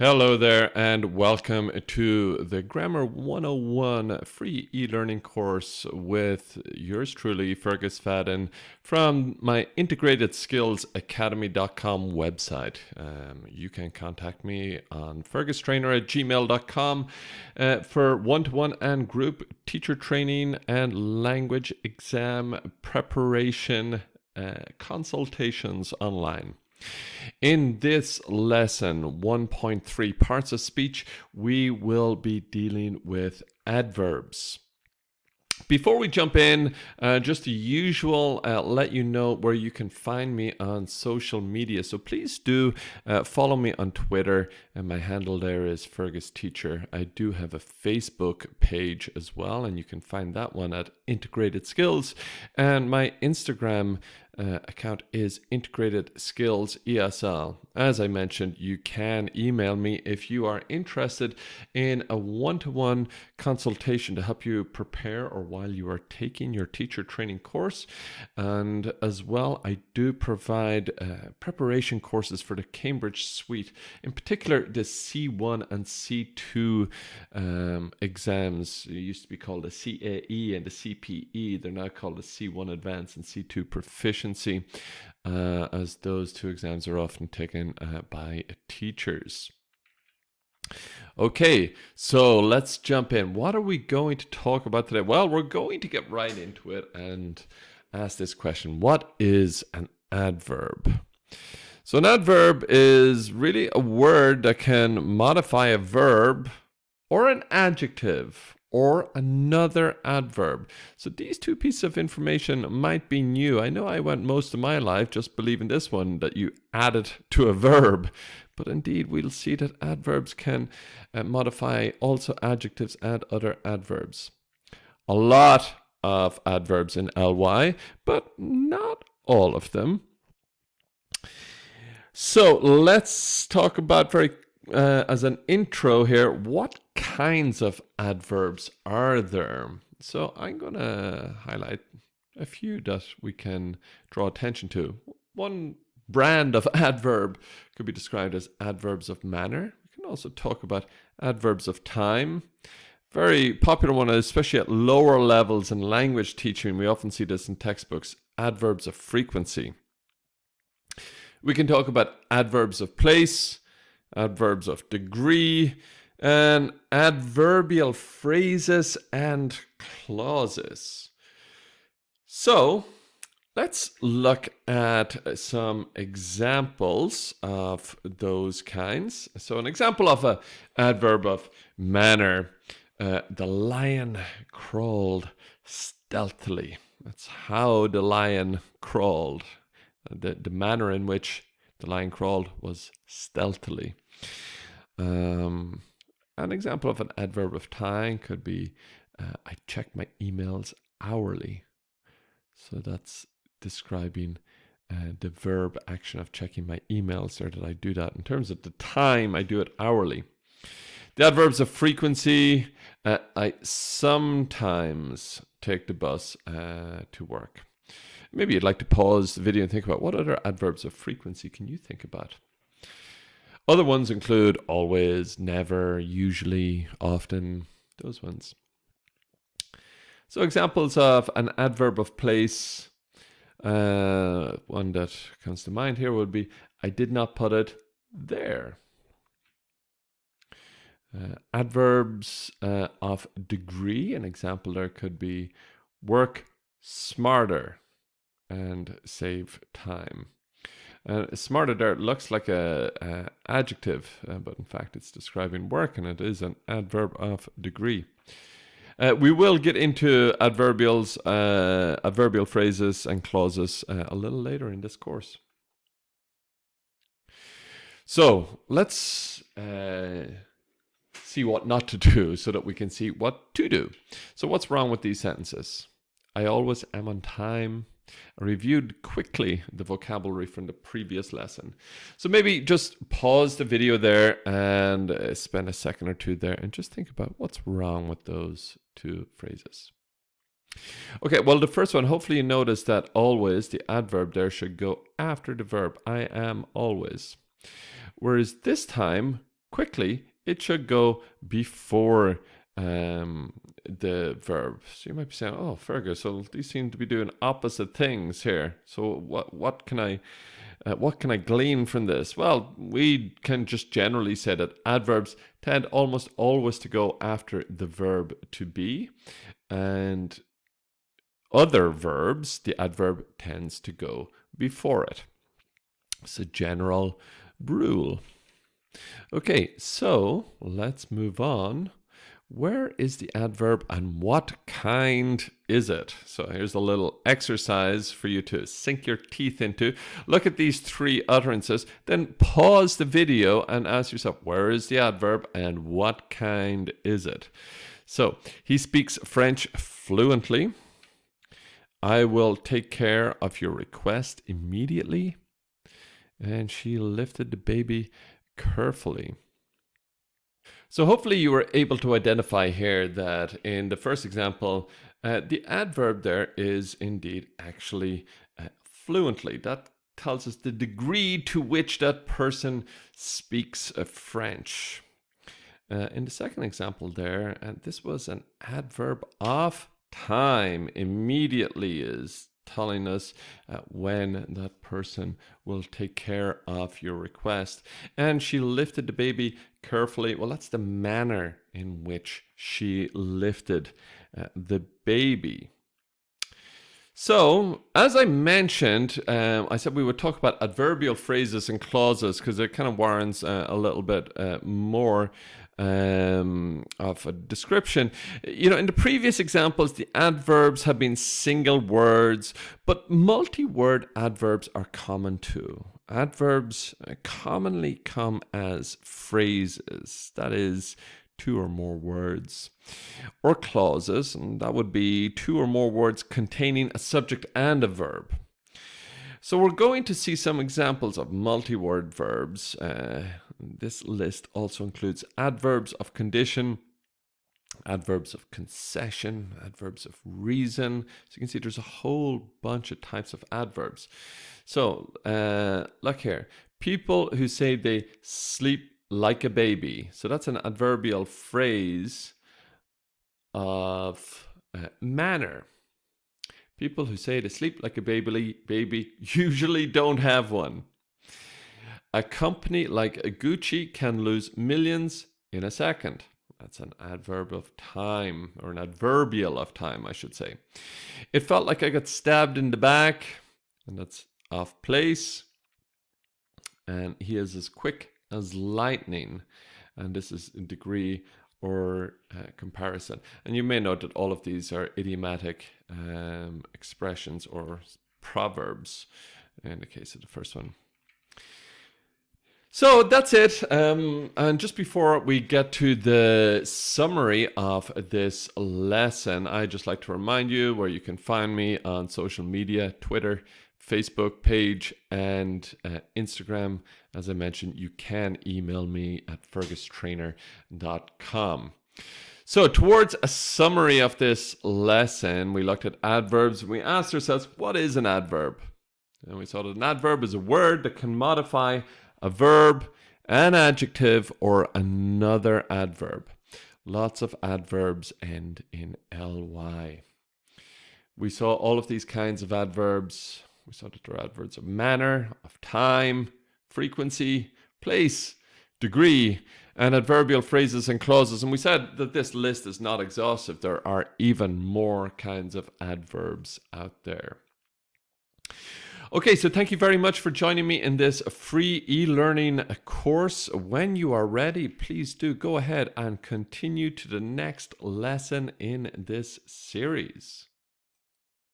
Hello there, and welcome to the Grammar 101 free e-learning course with yours truly, Fergus Fadden, from my Integrated Skills Academy.com website. You can contact me on fergustrainer@gmail.com for one-to-one and group teacher training and language exam preparation consultations online. In this lesson 1.3 parts of speech, we will be dealing with adverbs. Before we jump in, just the usual, let you know where you can find me on social media. So please do follow me on Twitter, and my handle there is Fergus Teacher. I do have a Facebook page as well, and you can find that one at Integrated Skills. And my Instagram account is Integrated Skills ESL. As I mentioned, you can email me if you are interested in a one-to-one consultation to help you prepare or while you are taking your teacher training course. And as well, I do provide preparation courses for the Cambridge Suite, in particular the C1 and C2 exams. It used to be called the CAE and the CPE. They're now called the C1 Advanced and C2 Proficiency, as those two exams are often taken by teachers. Okay, so let's jump in. What are we going to talk about today? Well, we're going to get right into it and ask this question. What is an adverb? So an adverb is really a word that can modify a verb or an adjective or another adverb. So these two pieces of information might be new. I know I went most of my life just believing this one, that you add it to a verb. But indeed, we'll see that adverbs can modify also adjectives and other adverbs. A lot of adverbs in ly, but not all of them. So let's talk about as an intro here, what kinds of adverbs are there? So I'm going to highlight a few that we can draw attention to. One brand of adverb could be described as adverbs of manner. We can also talk about adverbs of time. Very popular one, especially at lower levels in language teaching. We often see this in textbooks, adverbs of frequency. We can talk about adverbs of place, adverbs of degree, and adverbial phrases and clauses. So let's look at some examples of those kinds. So an example of an adverb of manner, the lion crawled stealthily. That's how the lion crawled. The manner in which the lion crawled was stealthily. An example of an adverb of time could be, I check my emails hourly. So that's describing the verb action of checking my emails, or that I do that. In terms of the time, I do it hourly. The adverbs of frequency, I sometimes take the bus to work. Maybe you'd like to pause the video and think about what other adverbs of frequency can you think about? Other ones include always, never, usually, often, those ones. So examples of an adverb of place, one that comes to mind here would be, I did not put it there. Adverbs of degree, an example there could be work smarter and save time. Smarter there looks like a adjective, but in fact it's describing work, and it is an adverb of degree. We will get into adverbial phrases and clauses a little later in this course. So let's see what not to do so that we can see what to do. So what's wrong with these sentences? I always am on time. I reviewed quickly the vocabulary from the previous lesson. So maybe just pause the video there and spend a second or two there and just think about what's wrong with those two phrases. Okay, well, the first one, hopefully you notice that always, the adverb there, should go after the verb. I am always. Whereas this time, quickly, it should go before the verb. So you might be saying, "Oh, Fergus, so these seem to be doing opposite things here. So what can I glean from this?" Well, we can just generally say that adverbs tend almost always to go after the verb to be, and other verbs, the adverb tends to go before it. It's a general rule. Okay, so let's move on. Where is the adverb and what kind is it? So here's a little exercise for you to sink your teeth into. Look at these three utterances, then pause the video and ask yourself, where is the adverb and what kind is it? So he speaks French fluently. I will take care of your request immediately. And she lifted the baby carefully. So hopefully you were able to identify here that in the first example, the adverb there is indeed actually fluently. That tells us the degree to which that person speaks French. In the second example there, this was an adverb of time. Immediately is telling us when that person will take care of your request. And she lifted the baby carefully. Well, that's the manner in which she lifted the baby. So, as I mentioned, I said we would talk about adverbial phrases and clauses because it kind of warrants a little bit more of a description. You know, in the previous examples, the adverbs have been single words, but multi-word adverbs are common too. Adverbs commonly come as phrases, that is, two or more words, or clauses, and that would be two or more words containing a subject and a verb. So we're going to see some examples of multi-word verbs. This list also includes adverbs of condition, adverbs of concession, adverbs of reason. So you can see there's a whole bunch of types of adverbs. So look here. People who say they sleep like a baby. So that's an adverbial phrase of manner. People who say they sleep like a baby usually don't have one. A company like Gucci can lose millions in a second. That's an adverb of time, or an adverbial of time, I should say. It felt like I got stabbed in the back, and that's off place. And he is as quick as lightning, and this is in degree or comparison. And you may note that all of these are idiomatic expressions or proverbs in the case of the first one. So that's it. And just before we get to the summary of this lesson, I'd just like to remind you where you can find me on social media, Twitter, Facebook page, and Instagram. As I mentioned, you can email me at fergustrainer.com. So towards a summary of this lesson, we looked at adverbs. We asked ourselves, what is an adverb? And we saw that an adverb is a word that can modify a verb, an adjective, or another adverb. Lots of adverbs end in ly. We saw all of these kinds of adverbs. We saw that there are adverbs of manner, of time, frequency, place, degree, and adverbial phrases and clauses. And we said that this list is not exhaustive. There are even more kinds of adverbs out there. Okay, so thank you very much for joining me in this free e-learning course. When you are ready, please do go ahead and continue to the next lesson in this series.